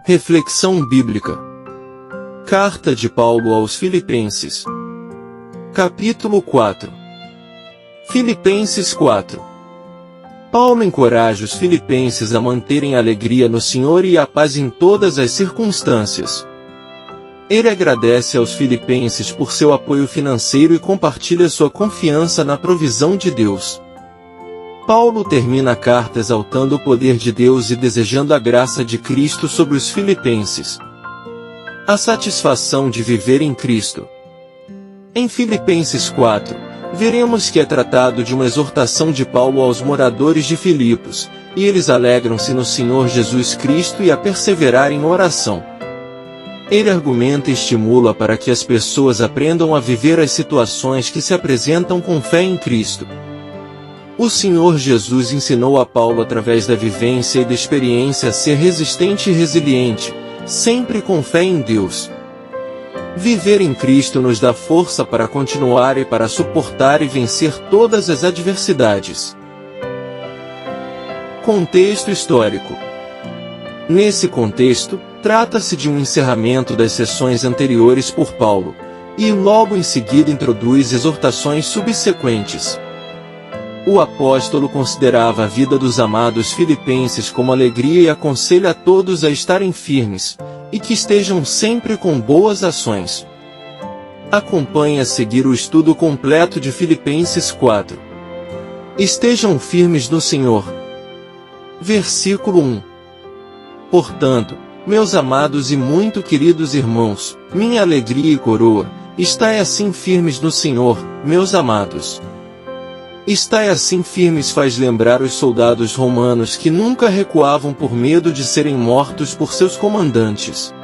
Reflexão bíblica. Carta de Paulo aos Filipenses. Capítulo 4. Filipenses 4. Paulo encoraja os filipenses a manterem a alegria no Senhor e a paz em todas as circunstâncias. Ele agradece aos filipenses por seu apoio financeiro e compartilha sua confiança na provisão de Deus. Paulo termina a carta exaltando o poder de Deus e desejando a graça de Cristo sobre os filipenses. A satisfação de viver em Cristo. Em Filipenses 4, veremos que é tratado de uma exortação de Paulo aos moradores de Filipos, e eles alegram-se no Senhor Jesus Cristo e a perseverar em oração. Ele argumenta e estimula para que as pessoas aprendam a viver as situações que se apresentam com fé em Cristo. O Senhor Jesus ensinou a Paulo através da vivência e da experiência a ser resistente e resiliente, sempre com fé em Deus. Viver em Cristo nos dá força para continuar e para suportar e vencer todas as adversidades. Contexto histórico. Nesse contexto, trata-se de um encerramento das sessões anteriores por Paulo, e logo em seguida introduz exortações subsequentes. O apóstolo considerava a vida dos amados filipenses como alegria e aconselha a todos a estarem firmes, e que estejam sempre com boas ações. Acompanhe a seguir o estudo completo de Filipenses 4. Estejam firmes no Senhor. Versículo 1. Portanto, meus amados e muito queridos irmãos, minha alegria e coroa, estai assim firmes no Senhor, meus amados. Estai assim firmes faz lembrar os soldados romanos que nunca recuavam por medo de serem mortos por seus comandantes.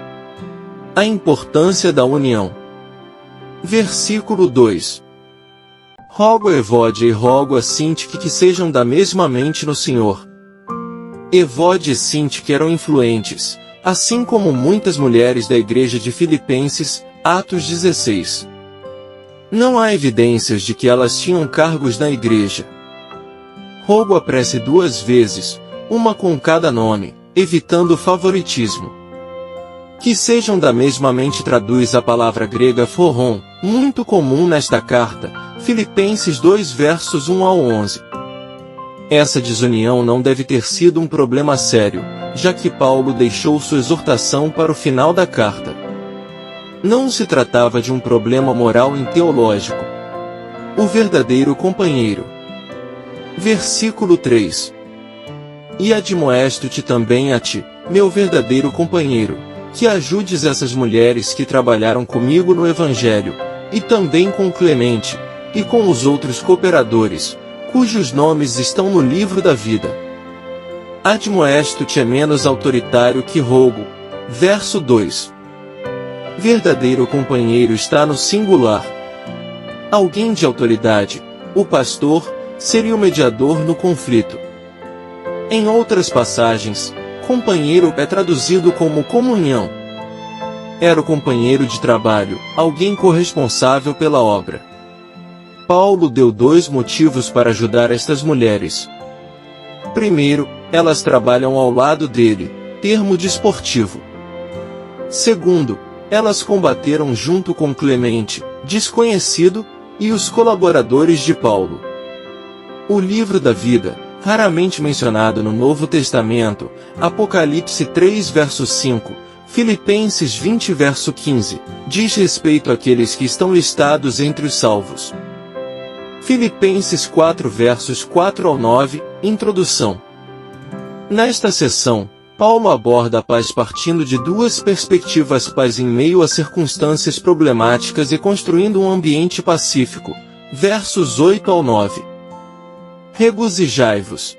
A importância da união. Versículo 2. Rogo a Evódia e rogo a Sintique que sejam da mesma mente no Senhor. Evódia e Sintique eram influentes, assim como muitas mulheres da igreja de Filipenses, Atos 16. Não há evidências de que elas tinham cargos na igreja. Rogo a prece 2 vezes, uma com cada nome, evitando o favoritismo. Que sejam da mesma mente traduz a palavra grega phoron, muito comum nesta carta, Filipenses 2 versos 1 ao 11. Essa desunião não deve ter sido um problema sério, já que Paulo deixou sua exortação para o final da carta. Não se tratava de um problema moral e teológico. O verdadeiro companheiro. Versículo 3. E admoesto-te também a ti, meu verdadeiro companheiro, que ajudes essas mulheres que trabalharam comigo no Evangelho, e também com Clemente, e com os outros cooperadores, cujos nomes estão no livro da vida. Admoesto-te é menos autoritário que rogo. Verso 2. Verdadeiro companheiro está no singular. Alguém de autoridade, o pastor, seria o mediador no conflito. Em outras passagens, companheiro é traduzido como comunhão. Era o companheiro de trabalho, alguém corresponsável pela obra. Paulo deu 2 motivos para ajudar estas mulheres. Primeiro, elas trabalham ao lado dele, termo desportivo. Segundo, elas combateram junto com Clemente, desconhecido, e os colaboradores de Paulo. O livro da vida, raramente mencionado no Novo Testamento, Apocalipse 3 verso 5, Filipenses 20 verso 15, diz respeito àqueles que estão listados entre os salvos. Filipenses 4 versos 4 ao 9, Introdução. Nesta seção, Paulo aborda a paz partindo de 2 perspectivas: paz em meio a circunstâncias problemáticas e construindo um ambiente pacífico. Versos 8 ao 9. Regozijai-vos.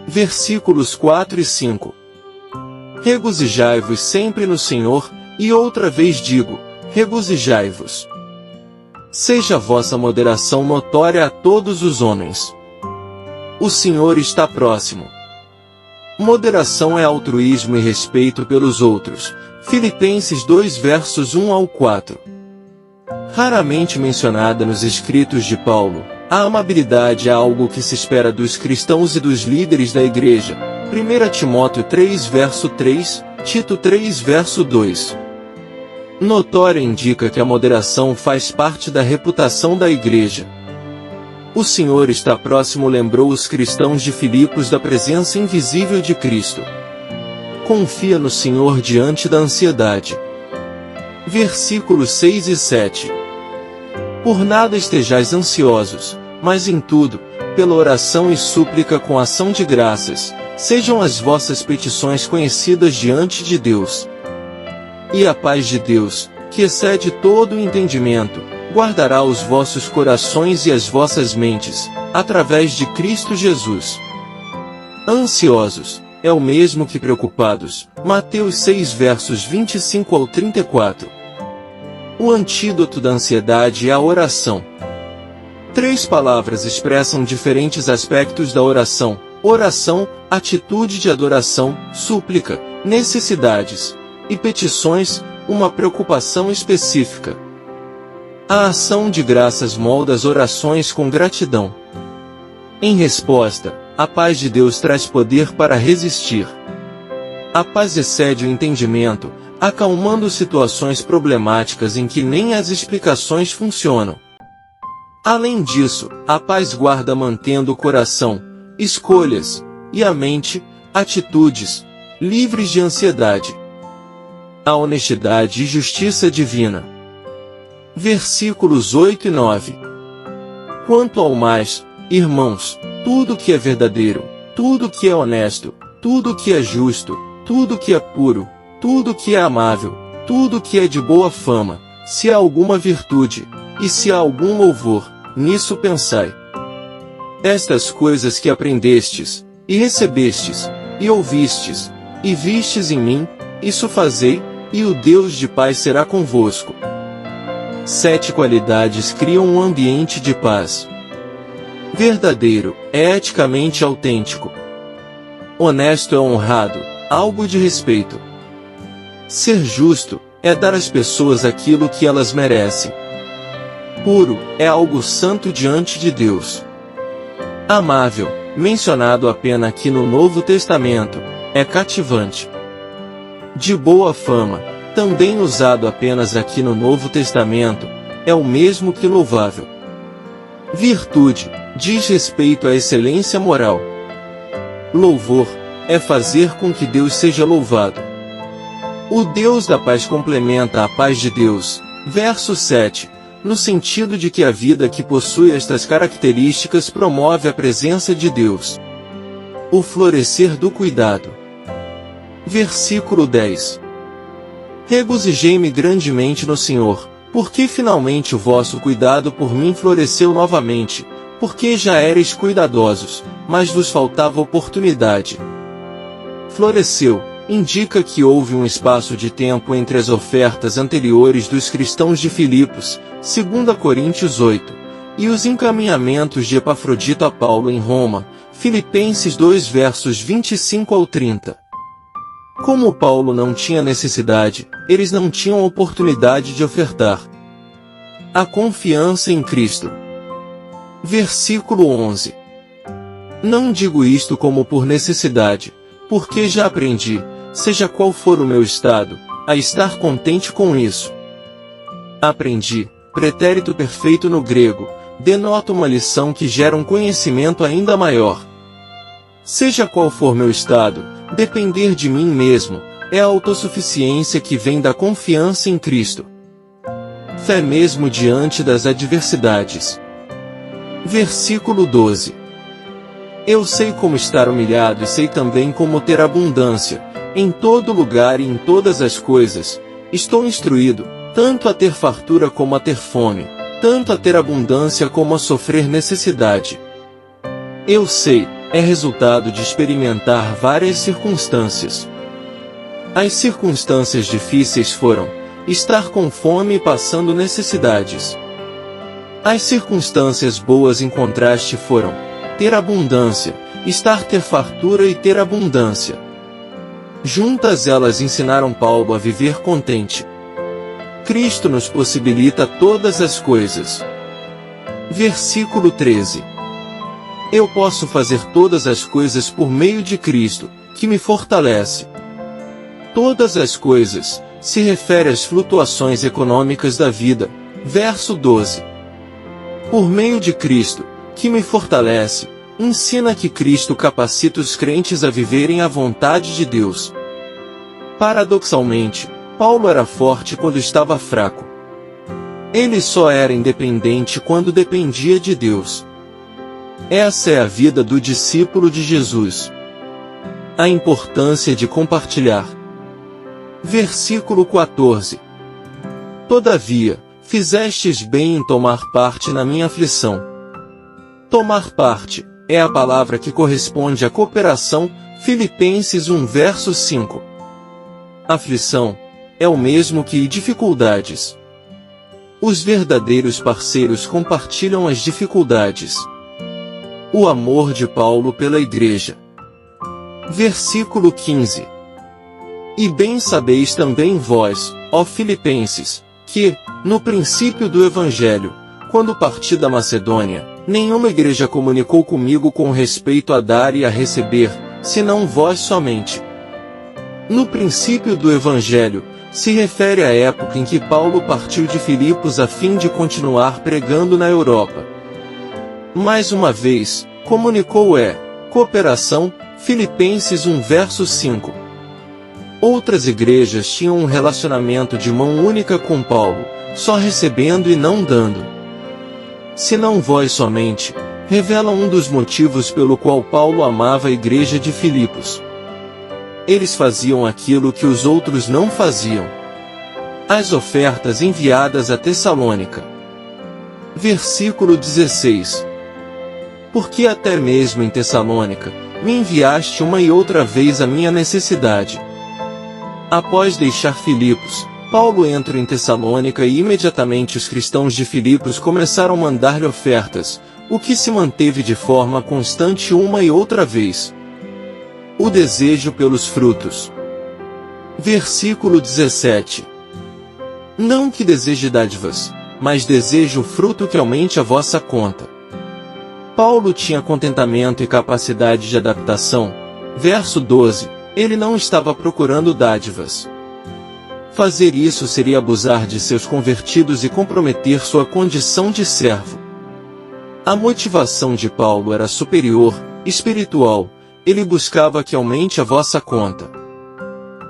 Versículos 4 e 5. Regozijai-vos sempre no Senhor, e outra vez digo, regozijai-vos. Seja a vossa moderação notória a todos os homens. O Senhor está próximo. Moderação é altruísmo e respeito pelos outros. Filipenses 2 versos 1 ao 4. Raramente mencionada nos escritos de Paulo, a amabilidade é algo que se espera dos cristãos e dos líderes da igreja. 1 Timóteo 3 verso 3, Tito 3 verso 2. Notória indica que a moderação faz parte da reputação da igreja. O Senhor está próximo, lembrou os cristãos de Filipos da presença invisível de Cristo. Confia no Senhor diante da ansiedade. Versículos 6 e 7. Por nada estejais ansiosos, mas em tudo, pela oração e súplica com ação de graças, sejam as vossas petições conhecidas diante de Deus. E a paz de Deus, que excede todo o entendimento, guardará os vossos corações e as vossas mentes, através de Cristo Jesus. Ansiosos, é o mesmo que preocupados. Mateus 6 versos 25 ao 34. O antídoto da ansiedade é a oração. 3 palavras expressam diferentes aspectos da oração: oração, atitude de adoração, súplica, necessidades e petições, uma preocupação específica. A ação de graças molda as orações com gratidão. Em resposta, a paz de Deus traz poder para resistir. A paz excede o entendimento, acalmando situações problemáticas em que nem as explicações funcionam. Além disso, a paz guarda mantendo o coração, escolhas, e a mente, atitudes, livres de ansiedade. A honestidade e justiça divina. Versículos 8 e 9. Quanto ao mais, irmãos, tudo que é verdadeiro, tudo que é honesto, tudo que é justo, tudo que é puro, tudo que é amável, tudo que é de boa fama, se há alguma virtude, e se há algum louvor, nisso pensai. Estas coisas que aprendestes, e recebestes, e ouvistes, e vistes em mim, isso fazei, e o Deus de paz será convosco. 7 qualidades criam um ambiente de paz. Verdadeiro, é eticamente autêntico. Honesto é honrado, algo de respeito. Ser justo, é dar às pessoas aquilo que elas merecem. Puro, é algo santo diante de Deus. Amável, mencionado apenas aqui no Novo Testamento, é cativante. De boa fama, também usado apenas aqui no Novo Testamento, é o mesmo que louvável. Virtude, diz respeito à excelência moral. Louvor, é fazer com que Deus seja louvado. O Deus da paz complementa a paz de Deus, verso 7, no sentido de que a vida que possui estas características promove a presença de Deus. O florescer do cuidado. Versículo 10. Regozijei-me grandemente no Senhor, porque finalmente o vosso cuidado por mim floresceu novamente, porque já éreis cuidadosos, mas vos faltava oportunidade. Floresceu, indica que houve um espaço de tempo entre as ofertas anteriores dos cristãos de Filipos, 2 Coríntios 8, e os encaminhamentos de Epafrodito a Paulo em Roma, Filipenses 2 versos 25 ao 30. Como Paulo não tinha necessidade, eles não tinham oportunidade de ofertar. A confiança em Cristo. Versículo 11. Não digo isto como por necessidade, porque já aprendi, seja qual for o meu estado, a estar contente com isso. Aprendi, pretérito perfeito no grego, denota uma lição que gera um conhecimento ainda maior. Seja qual for meu estado, depender de mim mesmo, é a autossuficiência que vem da confiança em Cristo. Fé mesmo diante das adversidades. Versículo 12. Eu sei como estar humilhado e sei também como ter abundância, em todo lugar e em todas as coisas. Estou instruído, tanto a ter fartura como a ter fome, tanto a ter abundância como a sofrer necessidade. Eu sei, é resultado de experimentar várias circunstâncias. As circunstâncias difíceis foram estar com fome e passando necessidades. As circunstâncias boas em contraste foram ter abundância, ter fartura e ter abundância. Juntas elas ensinaram Paulo a viver contente. Cristo nos possibilita todas as coisas. Versículo 13. Eu posso fazer todas as coisas por meio de Cristo, que me fortalece. Todas as coisas se refere às flutuações econômicas da vida. Verso 12. Por meio de Cristo, que me fortalece, ensina que Cristo capacita os crentes a viverem a vontade de Deus. Paradoxalmente, Paulo era forte quando estava fraco. Ele só era independente quando dependia de Deus. Essa é a vida do discípulo de Jesus. A importância de compartilhar. Versículo 14. Todavia, fizestes bem em tomar parte na minha aflição. Tomar parte é a palavra que corresponde à cooperação. Filipenses 1 verso 5. Aflição é o mesmo que dificuldades. Os verdadeiros parceiros compartilham as dificuldades. O amor de Paulo pela igreja. Versículo 15. E bem sabeis também vós, ó Filipenses, que, no princípio do Evangelho, quando parti da Macedônia, nenhuma igreja comunicou comigo com respeito a dar e a receber, senão vós somente. No princípio do Evangelho, se refere à época em que Paulo partiu de Filipos a fim de continuar pregando na Europa. Mais uma vez, comunicou cooperação, Filipenses 1 verso 5. Outras igrejas tinham um relacionamento de mão única com Paulo, só recebendo e não dando. Se não vós somente, revela um dos motivos pelo qual Paulo amava a igreja de Filipos. Eles faziam aquilo que os outros não faziam. As ofertas enviadas a Tessalônica. Versículo 16. Porque até mesmo em Tessalônica, me enviaste uma e outra vez a minha necessidade. Após deixar Filipos, Paulo entra em Tessalônica e imediatamente os cristãos de Filipos começaram a mandar-lhe ofertas, o que se manteve de forma constante uma e outra vez. O desejo pelos frutos. Versículo 17. Não que deseje dádivas, mas desejo o fruto que aumente a vossa conta. Paulo tinha contentamento e capacidade de adaptação. Verso 12. Ele não estava procurando dádivas. Fazer isso seria abusar de seus convertidos e comprometer sua condição de servo. A motivação de Paulo era superior, espiritual. Ele buscava que aumente a vossa conta.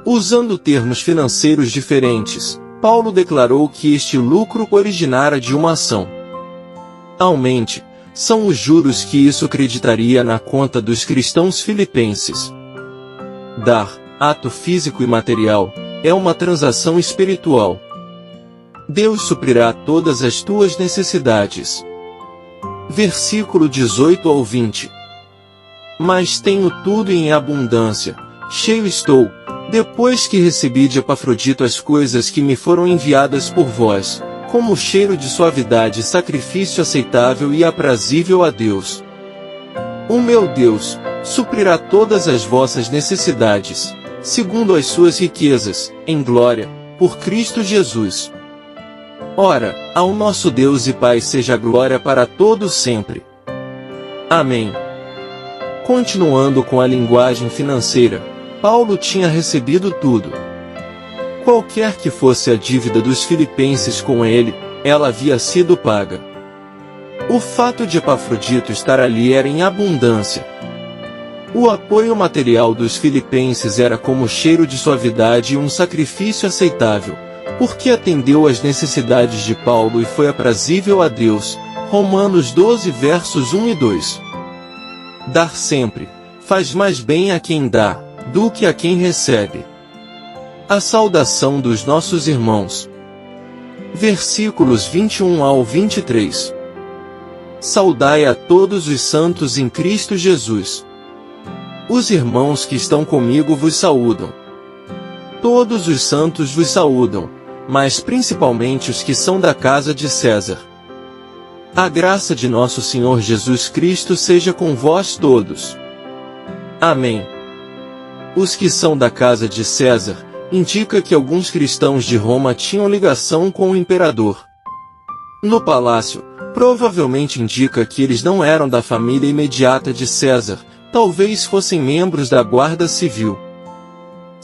Usando termos financeiros diferentes, Paulo declarou que este lucro originara de uma ação. Aumente, são os juros que isso creditaria na conta dos cristãos filipenses. Dar, ato físico e material, é uma transação espiritual. Deus suprirá todas as tuas necessidades. Versículo 18 ao 20. Mas tenho tudo em abundância, cheio estou, depois que recebi de Epafrodito as coisas que me foram enviadas por vós, como cheiro de suavidade, sacrifício aceitável e aprazível a Deus. O meu Deus suprirá todas as vossas necessidades, segundo as suas riquezas, em glória, por Cristo Jesus. Ora, ao nosso Deus e Pai seja a glória para todos sempre. Amém. Continuando com a linguagem financeira, Paulo tinha recebido tudo. Qualquer que fosse a dívida dos filipenses com ele, ela havia sido paga. O fato de Epafrodito estar ali era em abundância. O apoio material dos filipenses era como cheiro de suavidade e um sacrifício aceitável, porque atendeu às necessidades de Paulo e foi aprazível a Deus. Romanos 12 versos 1 e 2. Dar sempre faz mais bem a quem dá, do que a quem recebe. A saudação dos nossos irmãos. Versículos 21 ao 23. Saudai a todos os santos em Cristo Jesus. Os irmãos que estão comigo vos saúdam. Todos os santos vos saúdam, mas principalmente os que são da casa de César. A graça de nosso Senhor Jesus Cristo seja com vós todos. Amém. Os que são da casa de César, indica que alguns cristãos de Roma tinham ligação com o imperador. No palácio, provavelmente indica que eles não eram da família imediata de César, talvez fossem membros da guarda civil.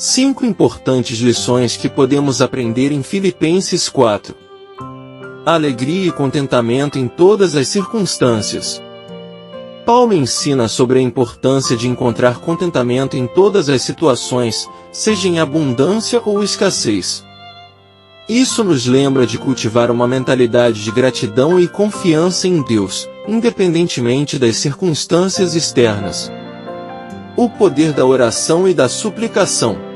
5 importantes lições que podemos aprender em Filipenses 4. Alegria e contentamento em todas as circunstâncias. Paulo ensina sobre a importância de encontrar contentamento em todas as situações, seja em abundância ou escassez. Isso nos lembra de cultivar uma mentalidade de gratidão e confiança em Deus, independentemente das circunstâncias externas. O poder da oração e da suplicação.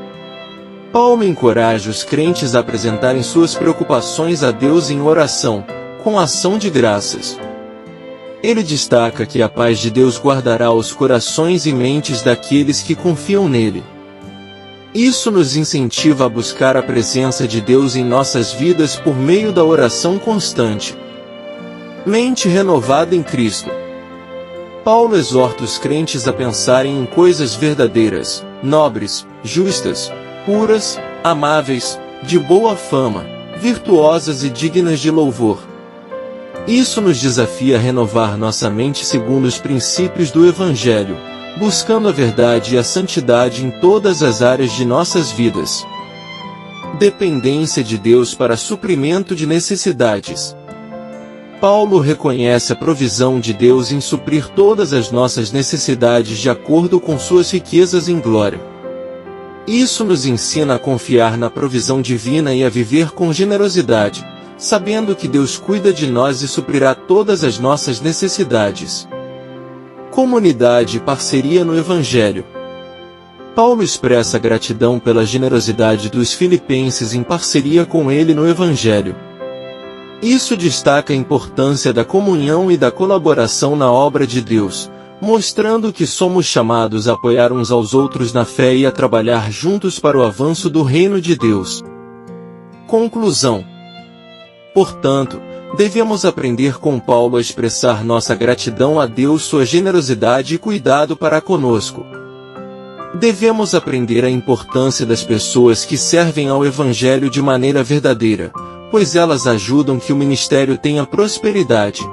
Paulo encoraja os crentes a apresentarem suas preocupações a Deus em oração, com ação de graças. Ele destaca que a paz de Deus guardará os corações e mentes daqueles que confiam nele. Isso nos incentiva a buscar a presença de Deus em nossas vidas por meio da oração constante. Mente renovada em Cristo. Paulo exorta os crentes a pensarem em coisas verdadeiras, nobres, justas, puras, amáveis, de boa fama, virtuosas e dignas de louvor. Isso nos desafia a renovar nossa mente segundo os princípios do Evangelho, buscando a verdade e a santidade em todas as áreas de nossas vidas. Dependência de Deus para suprimento de necessidades. Paulo reconhece a provisão de Deus em suprir todas as nossas necessidades de acordo com suas riquezas em glória. Isso nos ensina a confiar na provisão divina e a viver com generosidade, sabendo que Deus cuida de nós e suprirá todas as nossas necessidades. Comunidade e parceria no Evangelho. Paulo expressa gratidão pela generosidade dos filipenses em parceria com ele no Evangelho. Isso destaca a importância da comunhão e da colaboração na obra de Deus, mostrando que somos chamados a apoiar uns aos outros na fé e a trabalhar juntos para o avanço do reino de Deus. Conclusão. Portanto, devemos aprender com Paulo a expressar nossa gratidão a Deus, sua generosidade e cuidado para conosco. Devemos aprender a importância das pessoas que servem ao Evangelho de maneira verdadeira, pois elas ajudam que o ministério tenha prosperidade.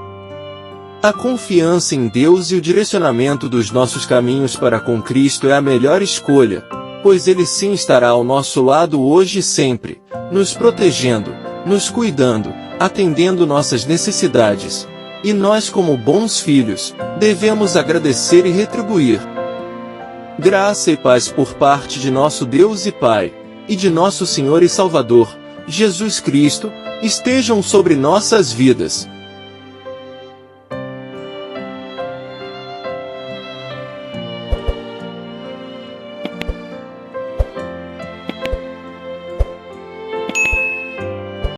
A confiança em Deus e o direcionamento dos nossos caminhos para com Cristo é a melhor escolha, pois Ele sim estará ao nosso lado hoje e sempre, nos protegendo, nos cuidando, atendendo nossas necessidades. E nós, como bons filhos, devemos agradecer e retribuir. Graça e paz por parte de nosso Deus e Pai, e de nosso Senhor e Salvador, Jesus Cristo, estejam sobre nossas vidas.